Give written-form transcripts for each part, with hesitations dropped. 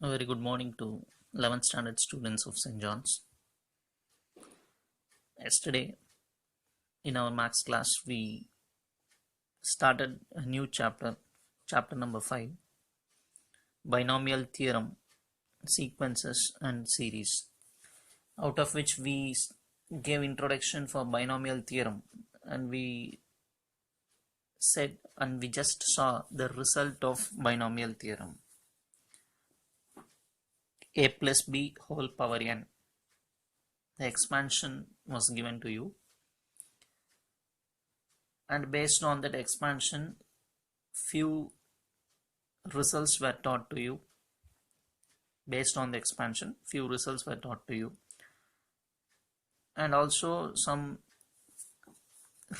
A very good morning to 11th standard students of St. John's. Yesterday, in our maths class, we started a new chapter, chapter number 5, binomial theorem, sequences and series, out of which we gave introduction for binomial theorem, and we said and we just saw the result of binomial theorem, a plus b whole power n. The expansion was given to you, and based on that expansion, few results were taught to you. Based on the expansion, few results were taught to you, and also some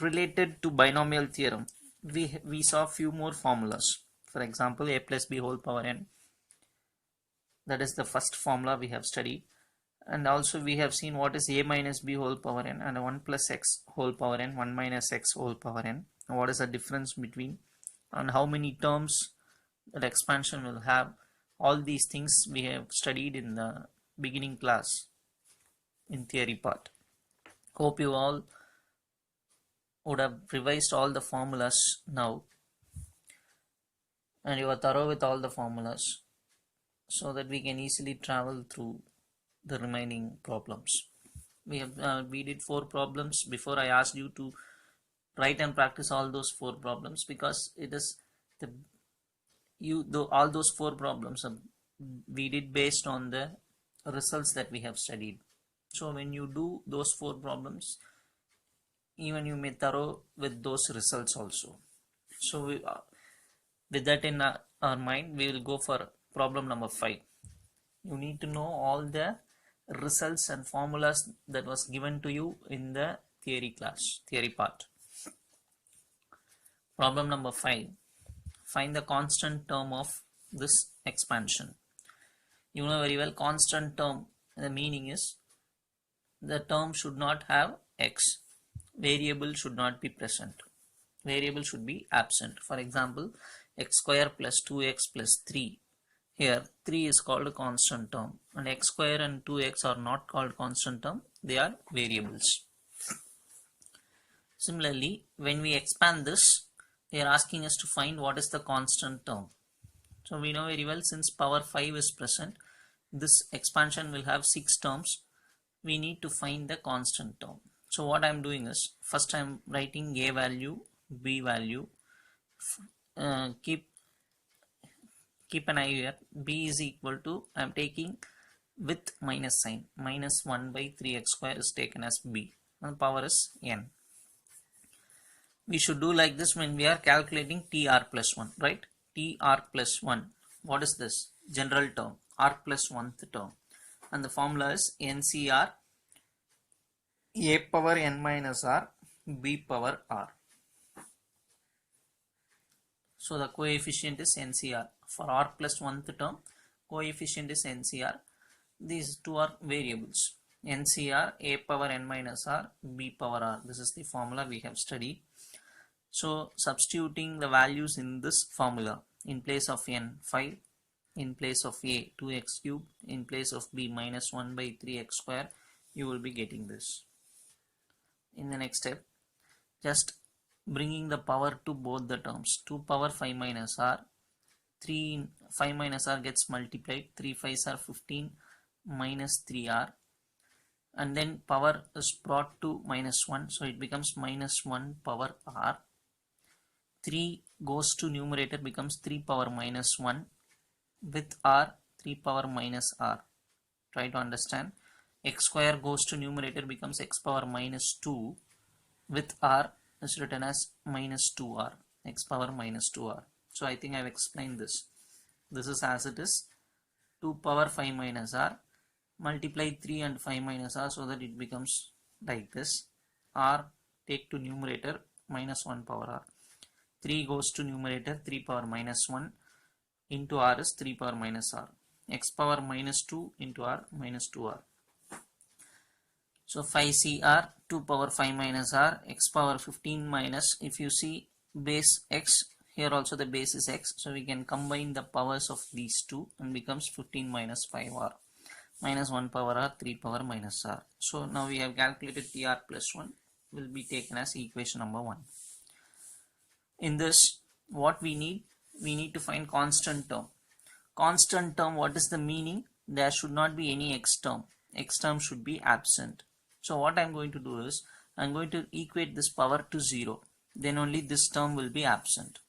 related to binomial theorem. We saw few more formulas. For example, a plus b whole power n, that is the first formula we have studied, and also we have seen what is a minus b whole power n and 1 plus x whole power n, 1 minus x whole power n. What is the difference between, and how many terms that expansion will have. All these things we have studied in the beginning class in theory part. Hope you all would have revised all the formulas now, and you are thorough with all the formulas, so that we can easily travel through the remaining problems. We did 4 problems. Before, I asked you to write and practice all those 4 problems, because it is all those 4 problems we did based on the results that we have studied. So when you do those 4 problems, even you may thorough with those results also. So with that in our mind, we will go for problem number 5. You need to know all the results and formulas that was given to you in the theory class, theory part. Problem number 5. Find the constant term of this expansion. You know very well, constant term, the meaning is the term should not have x. Variable should not be present. Variable should be absent. For example, x square plus 2x plus 3. Here 3 is called a constant term, and x square and 2x are not called constant term, they are variables. Similarly, when we expand this, they are asking us to find what is the constant term. So we know very well, since power 5 is present, this expansion will have 6 terms. We need to find the constant term. So what I am doing is, first I am writing a value, b value. Keep an eye here. B is equal to, I am taking with minus sign, minus 1 by 3x square is taken as b, and power is n. We should do like this when we are calculating tr plus 1, right? Tr plus 1, what is this? General term, r plus 1th term, and the formula is ncr a power n minus r b power r. So the coefficient is ncr. For r plus 1th term, coefficient is ncr. These two are variables, ncr a power n minus r b power r. This is the formula we have studied. So substituting the values in this formula, in place of n 5, in place of a 2x cube, in place of b minus 1 by 3x square, you will be getting this. In the next step, just bringing the power to both the terms. 2 power 5 minus r, 5 minus r gets multiplied, 3 5s are 15 minus 3r, and then power is brought to minus 1, so it becomes minus 1 power r. 3 goes to numerator, becomes 3 power minus 1, with r 3 power minus r. Try to understand. X square goes to numerator, becomes x power minus 2, with r is written as minus 2r, x power minus 2r. So I think I have explained this. This is as it is, 2 power 5 minus r, multiply 3 and 5 minus r, so that it becomes like this. R take to numerator, minus 1 power r. 3 goes to numerator, 3 power minus 1 into r is 3 power minus r. X power minus 2 into r, minus 2r. So 5cr, 2 power 5 minus r, x power 15 minus, if you see base x Here also the base is x, so we can combine the powers of these two and becomes 15 minus 5r minus 1 power r 3 power minus r. So now we have calculated tr plus 1 will be taken as equation number 1. In this, what we need to find constant term. Constant term, what is the meaning? There should not be any x term. X term should be absent. So what I'm going to do is, I'm going to equate this power to 0. Then only this term will be absent.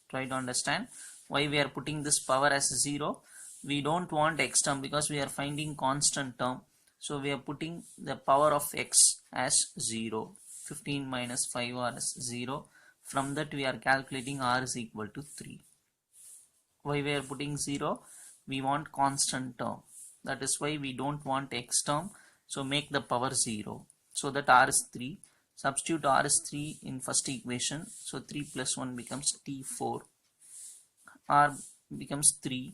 Try to understand why we are putting this power as 0. We don't want x term because we are finding constant term. So we are putting the power of x as 0. 15 minus 5r is 0. From that we are calculating r is equal to 3. Why we are putting 0? We want constant term. That is why we don't want x term. So make the power 0. So that r is 3. Substitute r is 3 in first equation. So 3 plus 1 becomes t4. R becomes 3.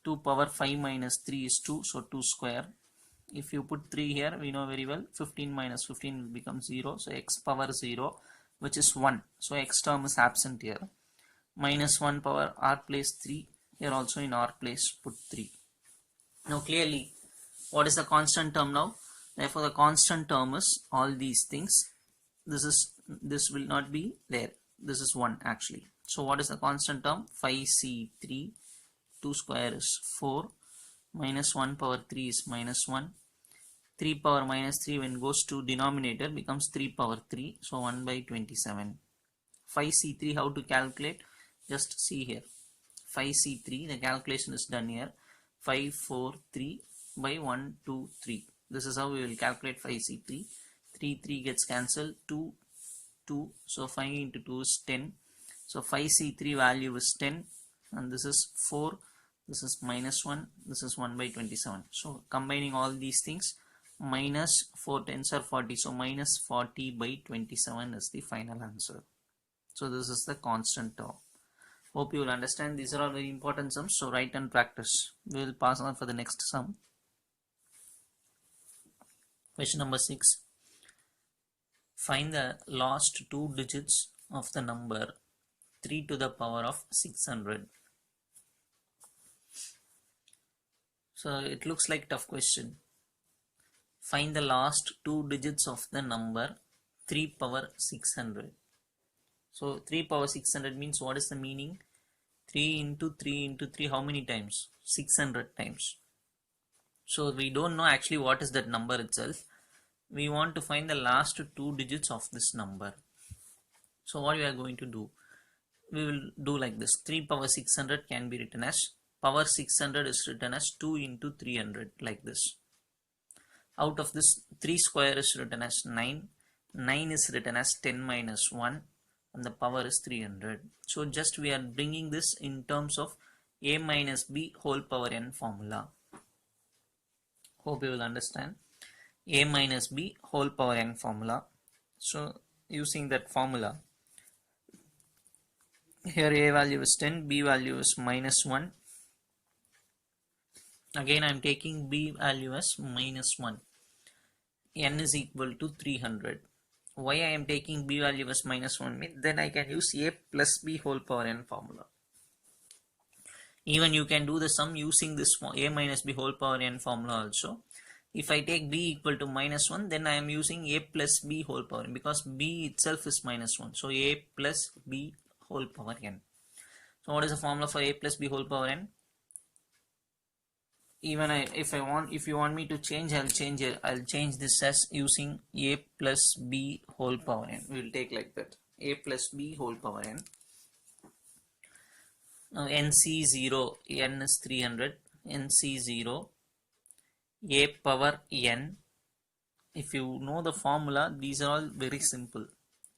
2 power 5 minus 3 is 2. So 2 square. If you put 3 here, we know very well 15 minus 15 will become 0. So x power 0, which is 1. So x term is absent here. Minus 1 power r place 3. Here also in r place put 3. Now clearly, what is the constant term now? Therefore the constant term is all these things. This will not be there. This is 1 actually. So what is the constant term? 5c3. 2 square is 4. Minus 1 power 3 is minus 1. 3 power minus 3 when goes to denominator becomes 3 power 3. So 1 by 27. 5c3 how to calculate? Just see here. 5c3, the calculation is done here. 5, 4, 3 by 1, 2, 3. This is how we will calculate 5c3. 3, 3 gets cancelled. 2, 2. So 5 into 2 is 10. So 5c3 value is 10. And this is 4. This is minus 1. This is 1 by 27. So combining all these things, minus 4 tens are 40. So minus 40 by 27 is the final answer. So this is the constant term. Hope you will understand. These are all very important sums. So write and practice. We will pass on for the next sum. Question number 6. Find the last 2 digits of the number 3 to the power of 600. So it looks like tough question. Find the last 2 digits of the number 3 power 600. So 3 power 600 means what is the meaning? 3 into 3 into 3, how many times? 600 times. So we don't know actually what is that number itself. We want to find the last 2 digits of this number. So what we are going to do? We will do like this. 3 power 600 can be written as, power 600 is written as 2 into 300 like this. Out of this, 3 square is written as 9. 9 is written as 10 minus 1. And the power is 300. So just we are bringing this in terms of a minus b whole power n formula. Hope you will understand. A minus b whole power n formula. So using that formula, here a value is 10, b value is minus 1. Again I am taking b value as minus 1. N is equal to 300. Why I am taking b value as minus 1 means then I can use a plus b whole power n formula. Even you can do the sum using this a minus b whole power n formula also. If I take b equal to minus 1, then I am using a plus b whole power n because b itself is minus 1. So a plus b whole power n. So what is the formula for a plus b whole power n? Even if you want me to change, I'll change it. I'll change this as using a plus b whole power n. We'll take like that. A plus b whole power n. Now NC0, n is 300. NC0, a power n. If you know the formula, these are all very simple.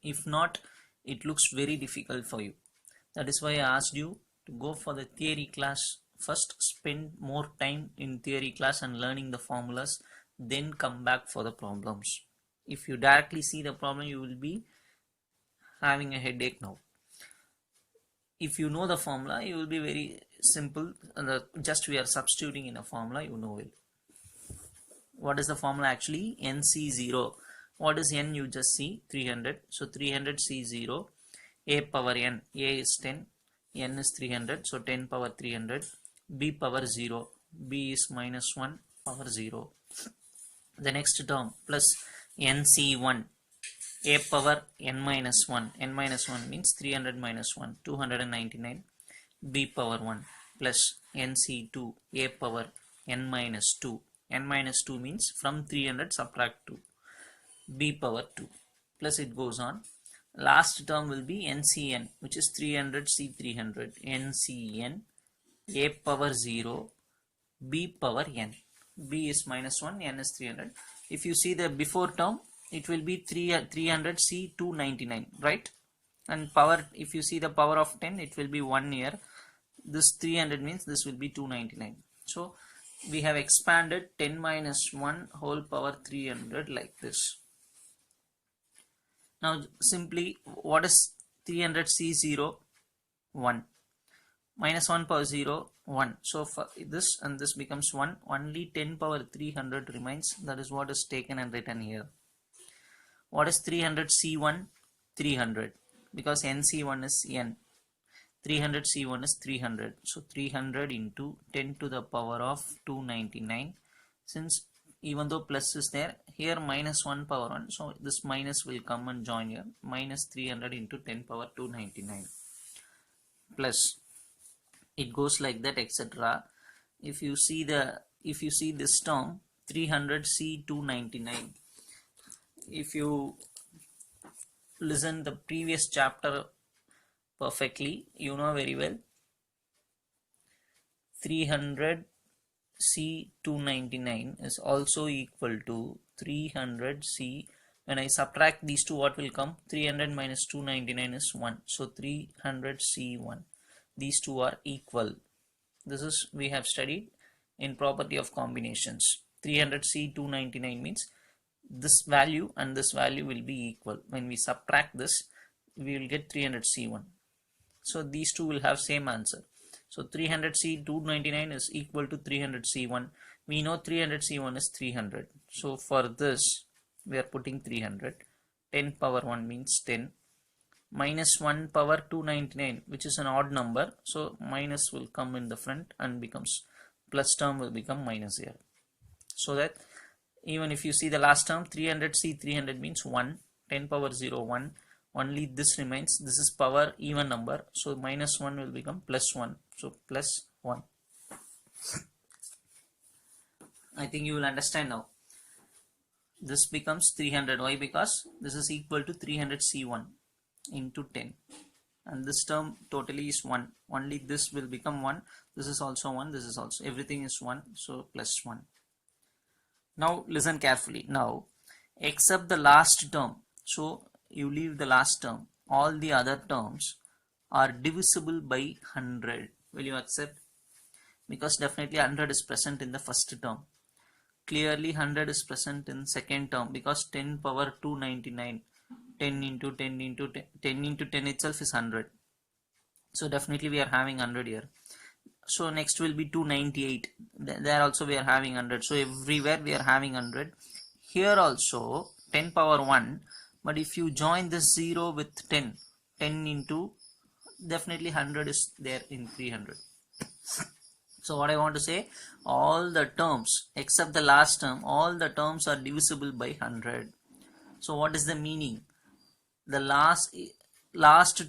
If not, it looks very difficult for you. That is why I asked you to go for the theory class. First spend more time in theory class and learning the formulas, then come back for the problems. If you directly see the problem, you will be having a headache now. If you know the formula, you will be very simple. Just we are substituting in a formula, you know it. What is the formula actually? NC0. What is n? You just see 300. So 300 C0. a power n, a is 10, n is 300, so 10 power 300, b power 0, b is minus 1 power 0. The next term plus nc1, a power n minus 1, n minus 1 means 300 minus 1, 299, b power 1 plus nc2, a power n minus 2, n minus 2 means from 300 subtract 2, b power 2, plus it goes on. Last term will be ncn, which is 300 c300, ncn, a power 0, b power n, b is minus 1, n is 300. If you see the before term, it will be 300 c 299, right? And power, if you see the power of 10, it will be 1 here. This 300 means this will be 299. So we have expanded 10 minus 1 whole power 300 like this. Now simply, what is 300c0? 1. Minus 1 power 0, 1. So for this and this becomes 1. Only 10 power 300 remains. That is what is taken and written here. What is 300c1? 300. Because nc1 is n. 300c1 is 300. So 300 into 10 to the power of 299. Since even though plus is there, here minus 1 power 1. So this minus will come and join here. Minus 300 into 10 power 299. Plus it goes like that, etc. If you see this term 300c299, if you listen the previous chapter perfectly, you know very well 300c299 is also equal to 300c. When I subtract these two, what will come? 300 minus 299 is 1. So 300c1. These two are equal. This is we have studied in property of combinations. 300c299 means this value and this value will be equal. When we subtract this, we will get 300c1. So these two will have same answer. So 300c299 is equal to 300c1. We know 300c1 is 300. So for this, we are putting 300. 10 power 1 means 10. Minus 1 power 299, which is an odd number. So minus will come in the front and becomes plus term will become minus here. So that even if you see the last term 300c 300 means 1. 10 power 0 1. Only this remains. This is power even number. So minus 1 will become plus 1. So plus 1. I think you will understand now. This becomes 300. Why? Because this is equal to 300c1 into 10. And this term totally is 1. Only this will become 1. This is also 1. This is also. Everything is 1. So plus 1. Now listen carefully. Now except the last term. So you leave the last term. All the other terms are divisible by 100. Will you accept? Because definitely 100 is present in the first term. Clearly 100 is present in second term because 10 power 299. 10 into 10 into 10, 10 into 10 itself is 100. So definitely we are having 100 here. So next will be 298. There also we are having 100. So everywhere we are having 100. Here also 10 power 1. But if you join this 0 with 10, 10 into, definitely 100 is there in 300. So what I want to say, all the terms except the last term, all the terms are divisible by 100. So what is the meaning? The last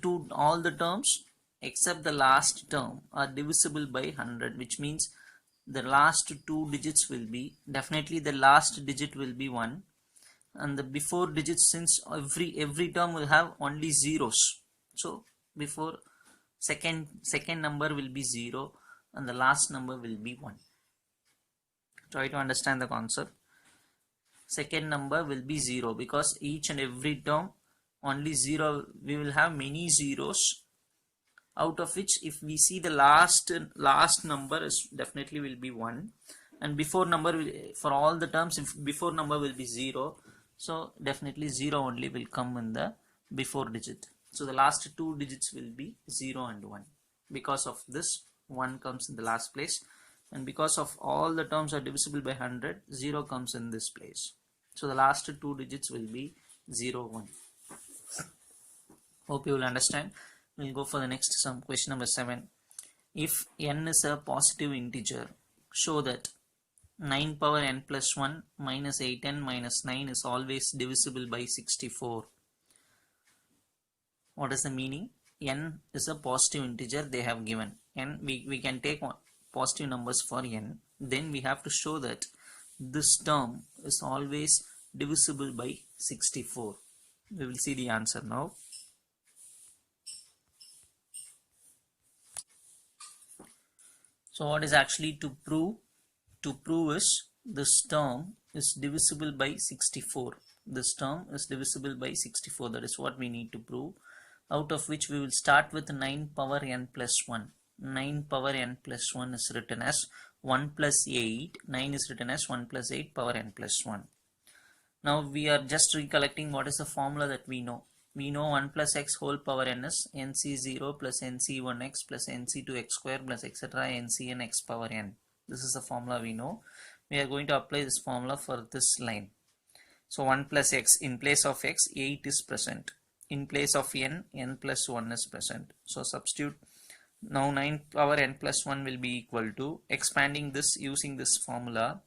two, all the terms except the last term are divisible by 100, which means the last two digits will be, definitely the last digit will be 1. And the before digits, since every term will have only zeros, so before second number will be 0 and the last number will be 1. Try to understand the concept. Second number will be 0 because each and every term only 0. We will have many zeros, out of which if we see the last number is definitely will be 1, and before number will, for all the terms, if before number will be 0, so definitely 0 only will come in the before digit. So the last two digits will be 0 and 1. Because of this, 1 comes in the last place, and because of all the terms are divisible by 100, 0 comes in this place. So the last two digits will be 0 1. Hope you will understand. We'll go for the next sum. Question number 7. If n is a positive integer, show that 9 power n plus 1 minus 8n minus 9 is always divisible by 64. What is the meaning? N is a positive integer they have given. N, we can take positive numbers for n. Then we have to show that this term is always divisible by 64. We will see the answer now. So what is actually to prove? To prove is this term is divisible by 64. This term is divisible by 64. That is what we need to prove. Out of which we will start with 9 power n plus 1. 9 power n plus 1 is written as 1 plus 8. 9 is written as 1 plus 8 power n plus 1. Now we are just recollecting what is the formula that we know. We know 1 plus x whole power n is nc0 plus nc1x plus nc2x square plus etc. ncn x power n. This is the formula we know. We are going to apply this formula for this line. So 1 plus x, in place of x, 8 is present. In place of n, n plus 1 is present. So substitute. Now 9 power n plus 1 will be equal to, expanding this using this formula,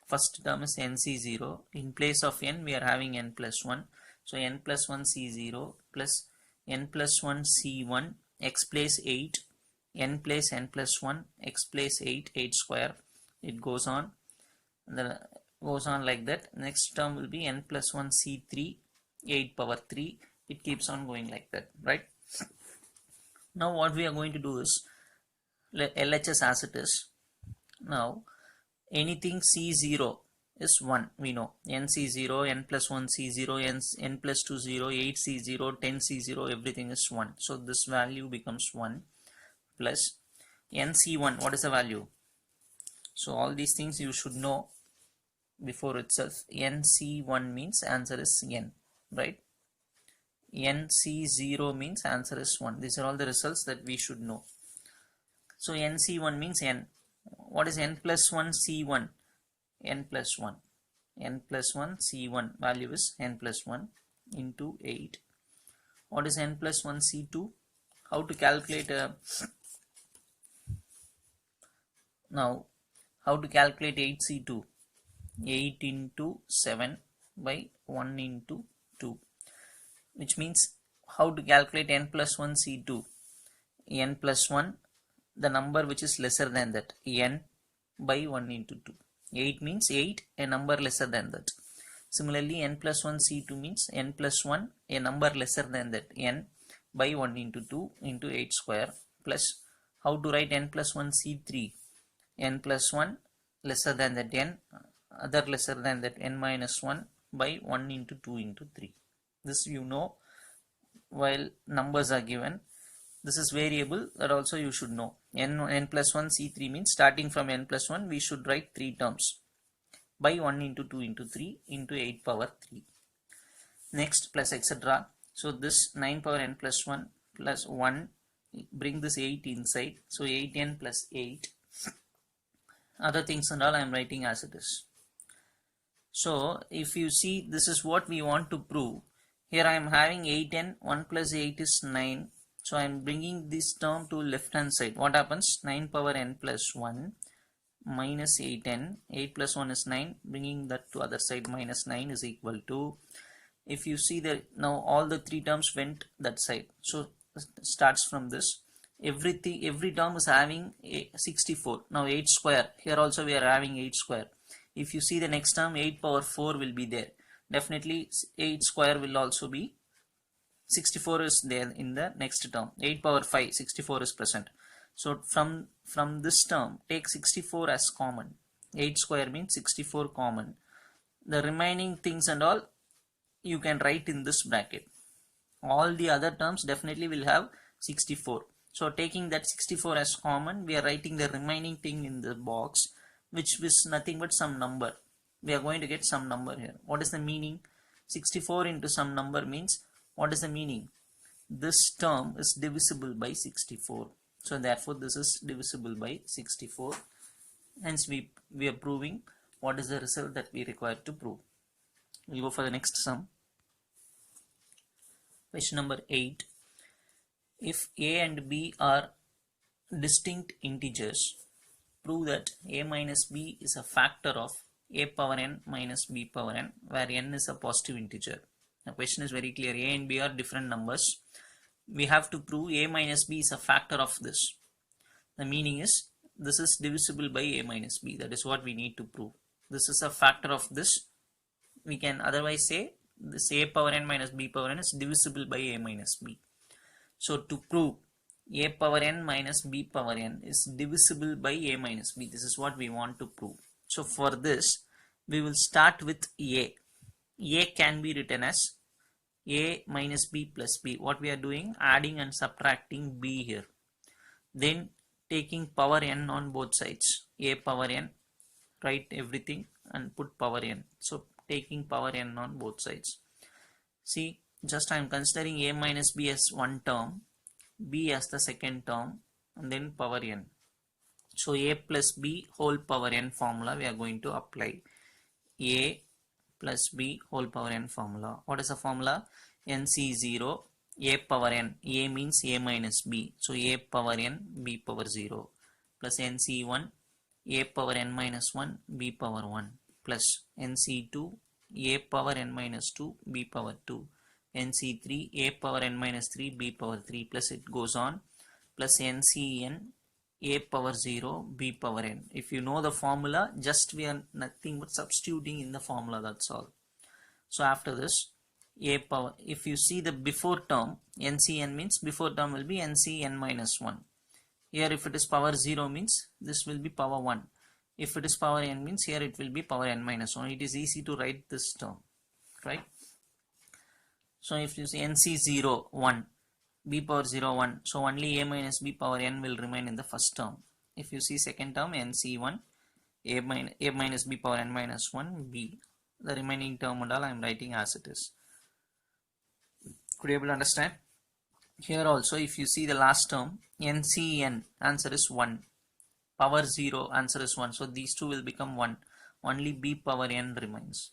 first term is nc0. In place of n, we are having n plus 1. So n plus 1 c0 plus n plus 1 c1, x place 8, n place n plus 1, x place 8, 8 square. It goes on. Goes on like that. Next term will be n plus 1 c3, 8 power 3. It keeps on going like that, right? Now what we are going to do is LHS as it is. Now anything c0 is 1, we know. N c0, n plus 1 c0, n plus 2 0, 8 c0, 10 c0, everything is 1. So this value becomes 1 plus n c1. What is the value? So all these things you should know before itself. N c1 means answer is n, right? N c0 means answer is 1. These are all the results that we should know. So n c1 means n. What is n plus 1 c1? N plus 1. N plus 1 c1 value is n plus 1 into 8. What is n plus 1 c2? How to calculate now how to calculate 8c2? 8 into 7 by 1 into 2, which means how to calculate n plus 1 c2? N plus 1, the number which is lesser than that, n by 1 into 2. 8 means 8, a number lesser than that. Similarly, n plus 1 c2 means n plus 1, a number lesser than that, n by 1 into 2 into 8 square, plus how to write n plus 1 c3? N plus 1 lesser than that n, other lesser than that n minus 1 by 1 into 2 into 3. This you know while numbers are given. This is variable, that also you should know. N plus 1 c3 means starting from n plus 1 we should write 3 terms by 1 into 2 into 3 into 8 power 3. Next plus etc. So this 9 power n plus 1 plus 1, bring this 8 inside. So 8n plus 8. Other things and all I am writing as it is. So if you see, this is what we want to prove. Here I am having 8n, 1 plus 8 is 9. So I am bringing this term to left hand side. What happens? 9 power n plus 1 minus 8n. 8 plus 1 is 9. Bringing that to other side, minus 9 is equal to, if you see that now all the 3 terms went that side. So starts from this. Every term is having 64. Now 8 square. Here also we are having 8 square. If you see the next term, 8 power 4 will be there. Definitely 8 square will also be 64 is there in the next term. 8 power 5, 64 is present. So from this term, take 64 as common. 8 square means 64 common. The remaining things and all you can write in this bracket. All the other terms definitely will have 64. So taking that 64 as common, we are writing the remaining thing in the box, which is nothing but some number. We are going to get some number here. What is the meaning? 64 into some number means, what is the meaning? This term is divisible by 64. So therefore this is divisible by 64. Hence we are proving what is the result that we require to prove. We'll go for the next sum. Question number 8. if a and b are distinct integers, prove that a minus b is a factor of a power n minus b power n, where n is a positive integer. The question is very clear. A and b are different numbers. We have to prove a minus b is a factor of this. The meaning is this is divisible by a minus b. That is what we need to prove. This is a factor of this. We can otherwise say this a power n minus b power n is divisible by a minus b. So to prove a power n minus b power n is divisible by a minus b, this is what we want to prove. So for this, we will start with a. A can be written as a minus b plus b. What we are doing, adding and subtracting b here. Then taking power n on both sides, a power n, write everything and put power n. So taking power n on both sides. See, just I am considering a minus b as one term, b as the second term, and then power n. So a plus b whole power n formula we are going to apply. A plus b whole power n formula. What is the formula? NC0 a power n. A means a minus b. So a power n b power 0 plus NC1 a power n minus 1 b power 1 plus NC2 a power n minus 2 b power 2. NC3 a power n minus 3 b power 3 plus it goes on plus NCn a power 0 b power n. If you know the formula, just we are nothing but substituting in the formula, that's all. So after this, a power, if you see the before term, NCn means before term will be NCn minus 1. Here if it is power 0 means this will be power 1. If it is power n means here it will be power n minus 1. It is easy to write this term, right? So if you see NC0 1 b power 0 1, so only a minus b power n will remain in the first term. If you see second term, NC1 a minus b power n minus 1 b, the remaining term and all I am writing as it is. Could you able to understand? Here also if you see the last term, NCn, answer is 1, power 0, answer is 1, so these two will become 1, only b power n remains.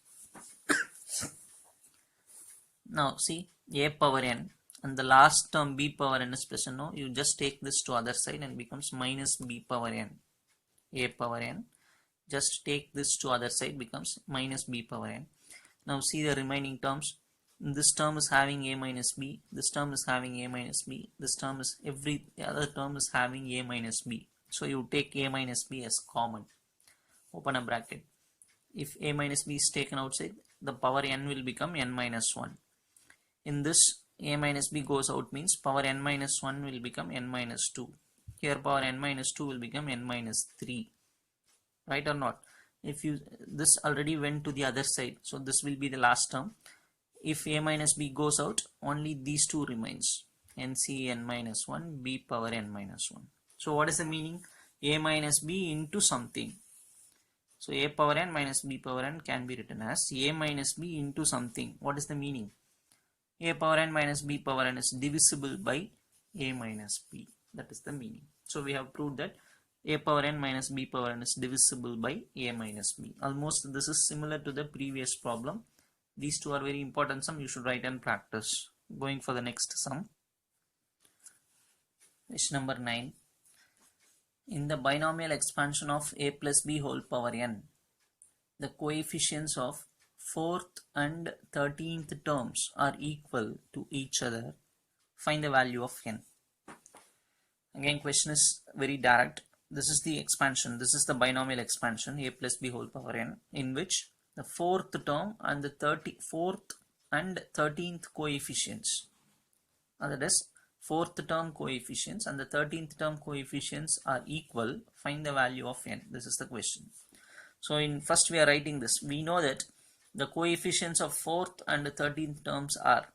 Now see, a power n and the last term b power n is present. No, you just take this to other side and becomes minus b power n. A power n, just take this to other side, becomes minus b power n. Now see the remaining terms. This term is having a minus b, this term is having a minus b, this term is the other term is having a minus b. So you take a minus b as common, open a bracket. If a minus b is taken outside, the power n will become n minus 1. In this, a minus b goes out means power n minus 1 will become n minus 2. Here power n minus 2 will become n minus 3. Right or not? If you, this already went to the other side, so this will be the last term. If a minus b goes out, only these two remains, NCn minus 1 b power n minus 1. So what is the meaning? A minus b into something. So a power n minus b power n can be written as a minus b into something. What is the meaning? A power n minus b power n is divisible by a minus b. That is the meaning. So we have proved that a power n minus b power n is divisible by a minus b. Almost this is similar to the previous problem. These two are very important sum. You should write and practice. Going for the next sum. Question number 9. In the binomial expansion of a plus b whole power n, the coefficients of 4th and 13th terms are equal to each other. Find the value of n. Again, question is very direct. This is the expansion. This is the binomial expansion a plus b whole power n, in which the 4th term and the 4th and 13th coefficients, that is 4th term coefficients and the 13th term coefficients are equal. Find the value of n. This is the question. So in first we are writing this. We know that the coefficients of 4th and 13th terms are,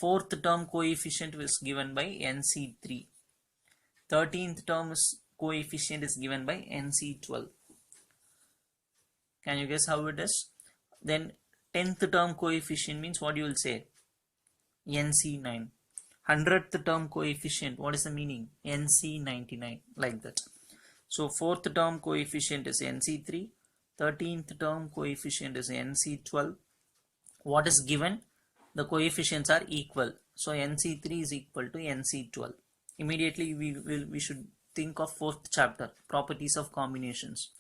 4th term coefficient is given by NC3, 13th term coefficient is given by NC12. Can you guess how it is? Then 10th term coefficient means what you will say? NC9. 100th term coefficient, what is the meaning? NC99, like that. So 4th term coefficient is NC3, 13th term coefficient is NC12. What is given? The coefficients are equal. So NC3 is equal to NC12. Immediately we should think of fourth chapter, properties of combinations.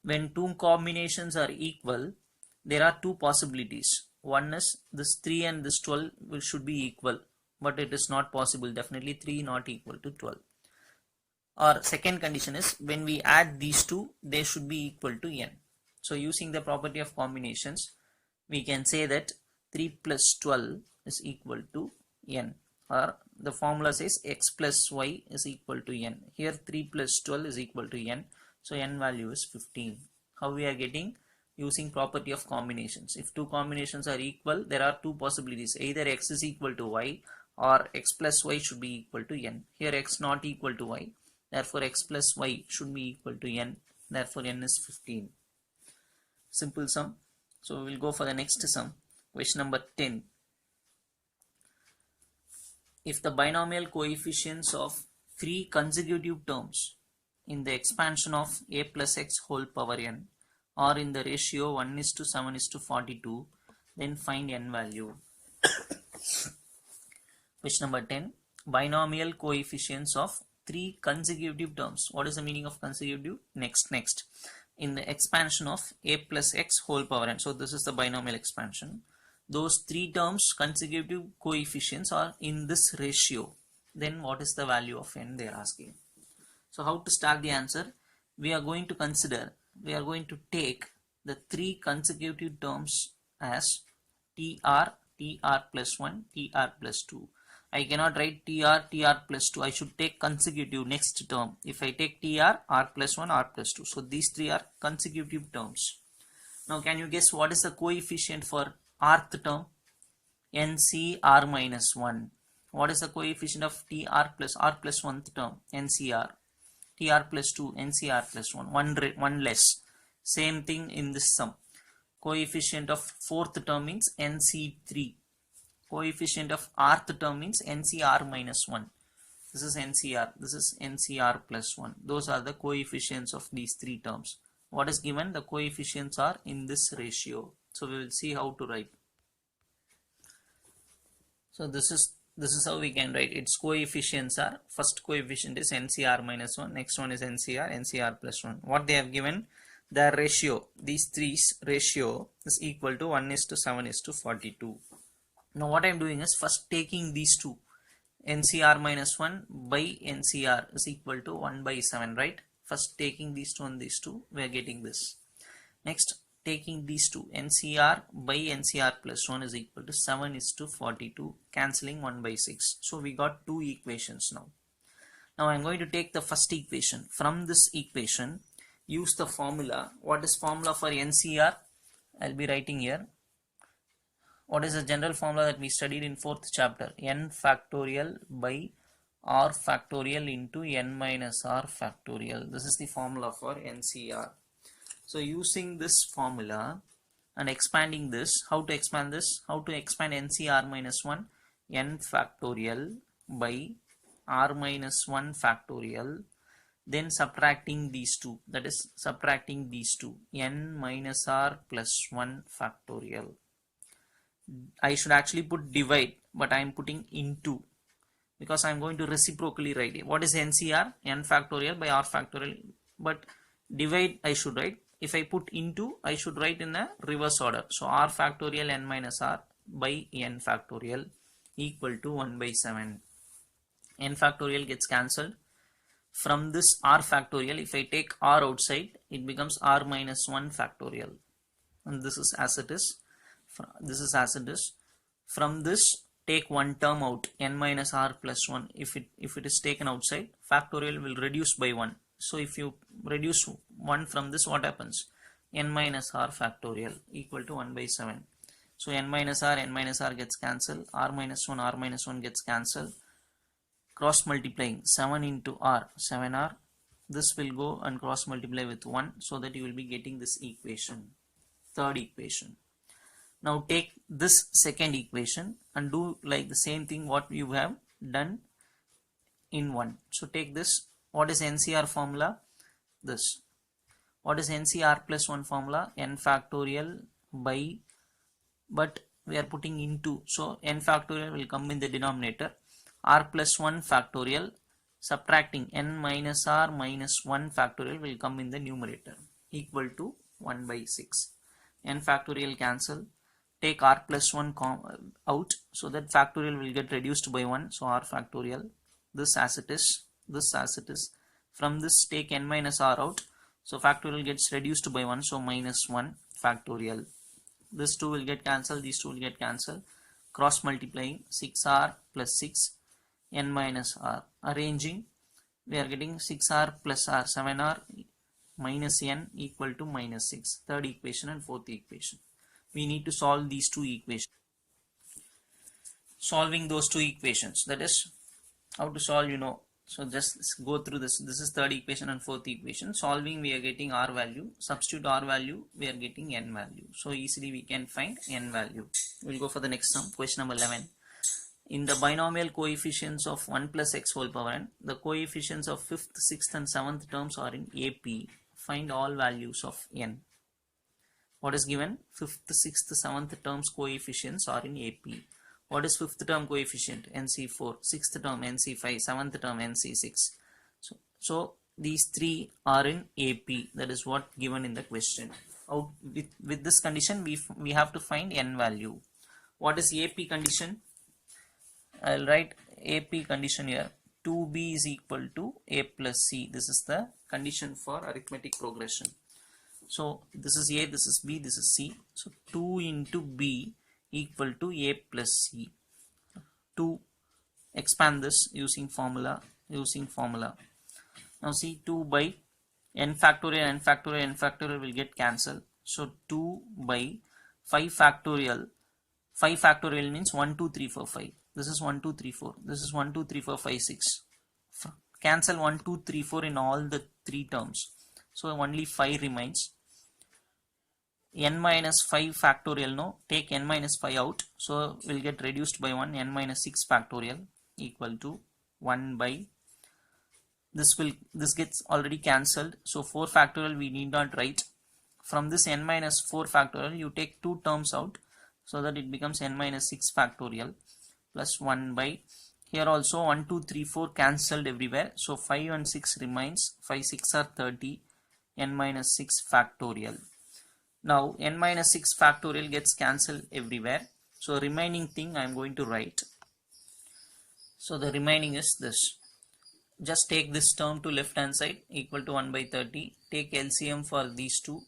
When two combinations are equal, there are two possibilities. One is this 3 and this 12 should be equal, but it is not possible. Definitely 3 not equal to 12. Or second condition is when we add these two, they should be equal to n. So using the property of combinations, we can say that 3 plus 12 is equal to n, or the formula says x plus y is equal to n. Here 3 plus 12 is equal to n, so n value is 15. How we are getting? Using property of combinations. If two combinations are equal, there are two possibilities. Either x is equal to y or x plus y should be equal to n. Here x not equal to y, therefore x plus y should be equal to n, therefore n is 15. Simple sum. So we will go for the next sum. Question number 10. If the binomial coefficients of three consecutive terms in the expansion of a plus x whole power n are in the ratio 1:7:42, then find n value. Question number 10. Binomial coefficients of three consecutive terms. What is the meaning of consecutive? Next. In the expansion of a plus x whole power n. So this is the binomial expansion. Those three terms consecutive coefficients are in this ratio. Then what is the value of n they are asking. So how to start the answer? We are going to take the three consecutive terms as tr plus 1, tr plus 2. I cannot write tr plus 2. I should take consecutive next term. If I take tr, r plus 1, r plus 2. So these three are consecutive terms. Now can you guess what is the coefficient for rth term? NCr minus 1. What is the coefficient of tr plus r plus 1th term? NCr. tr plus 2, NCr plus 1. One less. Same thing in this sum. Coefficient of fourth term means NC3. Coefficient of rth term means NCr minus 1. This is NCr. This is NCr plus 1. Those are the coefficients of these three terms. What is given? The coefficients are in this ratio. So we will see how to write. So this is how we can write. Its coefficients are, first coefficient is NCr minus 1. Next one is NCr plus 1. What they have given? The ratio. These three's ratio is equal to 1:7:42. Now what I am doing is first taking these two, NCr minus 1 by NCr is equal to 1/7, right? First taking these two and these two, we are getting this. Next taking these two, NCr by NCr plus 1 is equal to 7:42, cancelling 1/6. So we got two equations now. Now I am going to take the first equation. From this equation, use the formula. What is formula for NCr? I will be writing here. What is the general formula that we studied in fourth chapter? N factorial by r factorial into n minus r factorial. This is the formula for NCr. So using this formula and expanding this, how to expand this? How to expand NCr minus 1? N factorial by r minus 1 factorial. Then subtracting these two, that is subtracting these two, n minus r plus 1 factorial. I should actually put divide, but I am putting into because I am going to reciprocally write it. What is NCr? N factorial by r factorial, but divide I should write. If I put into, I should write in the reverse order. So r factorial n minus r by n factorial equal to 1/7. N factorial gets cancelled. From this r factorial, if I take r outside, it becomes r minus 1 factorial. And this is as it is. This is as it is. From this, take one term out, n minus r plus 1. If it is taken outside, factorial will reduce by 1. So if you reduce 1 from this, what happens? N minus r factorial equal to 1/7. So n minus r gets cancelled. R minus 1 gets cancelled. Cross multiplying 7 into r, 7r. This will go and cross multiply with 1, so that you will be getting this equation. Third equation. Now take this second equation and do like the same thing what you have done in 1. So take this. What is NCr formula? This. What is NCr plus 1 formula? N factorial by, but we are putting into, so n factorial will come in the denominator, r plus 1 factorial subtracting n minus r minus 1 factorial will come in the numerator, equal to 1 by 6. N factorial cancel, take r plus 1 out, so that factorial will get reduced by 1, so r factorial, this as it is, this as it is. From this take n minus r out, so factorial gets reduced by 1, so minus 1 factorial. This 2 will get cancelled, these 2 will get cancelled. Cross multiplying, 6r plus 6 n minus r. Arranging, we are getting 6r plus r, 7r minus n equal to minus 6. Third equation and fourth equation. We need to solve these two equations. Solving those two equations, that is how to solve, you know. So just go through this. This is third equation and fourth equation. Solving, we are getting r value. Substitute r value, we are getting n value. So easily we can find n value. We'll go for the next sum. Question number 11. In the binomial coefficients of 1 plus x whole power n, the coefficients of 5th, 6th and 7th terms are in AP. Find all values of n. What is given? 5th, 6th, 7th terms coefficients are in AP. What is 5th term coefficient? NC4. 6th term NC5. 7th term NC6. So these three are in AP. That is what given in the question. With this condition, we have to find n value. What is AP condition? I'll write AP condition here. 2b is equal to a plus c. This is the condition for arithmetic progression. So this is a, this is b, this is c. So 2 into b equal to a plus c. To expand this using formula. Now see, 2 by n factorial will get cancelled. So 2 by 5 factorial. 5 factorial means 1, 2, 3, 4, 5. This is 1, 2, 3, 4. This is 1, 2, 3, 4, 5, 6. Cancel 1, 2, 3, 4 in all the three terms. So only 5 remains. N minus 5 factorial, no, take n minus 5 out, so will get reduced by 1, n minus 6 factorial equal to 1 by, this gets already cancelled, so 4 factorial we need not write. From this n minus 4 factorial you take 2 terms out, so that it becomes n minus 6 factorial plus 1 by, here also 1, 2, 3, 4 cancelled everywhere, so 5 and 6 remains, 5, 6 are 30, n minus 6 factorial. Now n minus 6 factorial gets cancelled everywhere, so remaining thing I am going to write. So the remaining is this. Just take this term to left hand side, equal to 1 by 30. Take LCM for these two,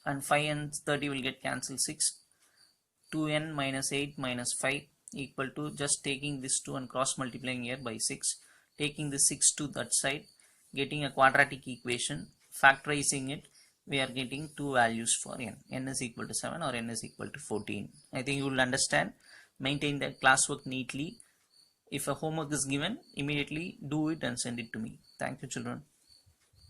and 5 and 30 will get cancelled, 6. 2n minus 8 minus 5 equal to, just taking this 2 and cross multiplying here by 6. Taking the 6 to that side, getting a quadratic equation, factorizing it, we are getting two values for n. N is equal to 7 or n is equal to 14. I think you will understand. Maintain the classwork neatly. If a homework is given, immediately do it and send it to me. Thank you, children.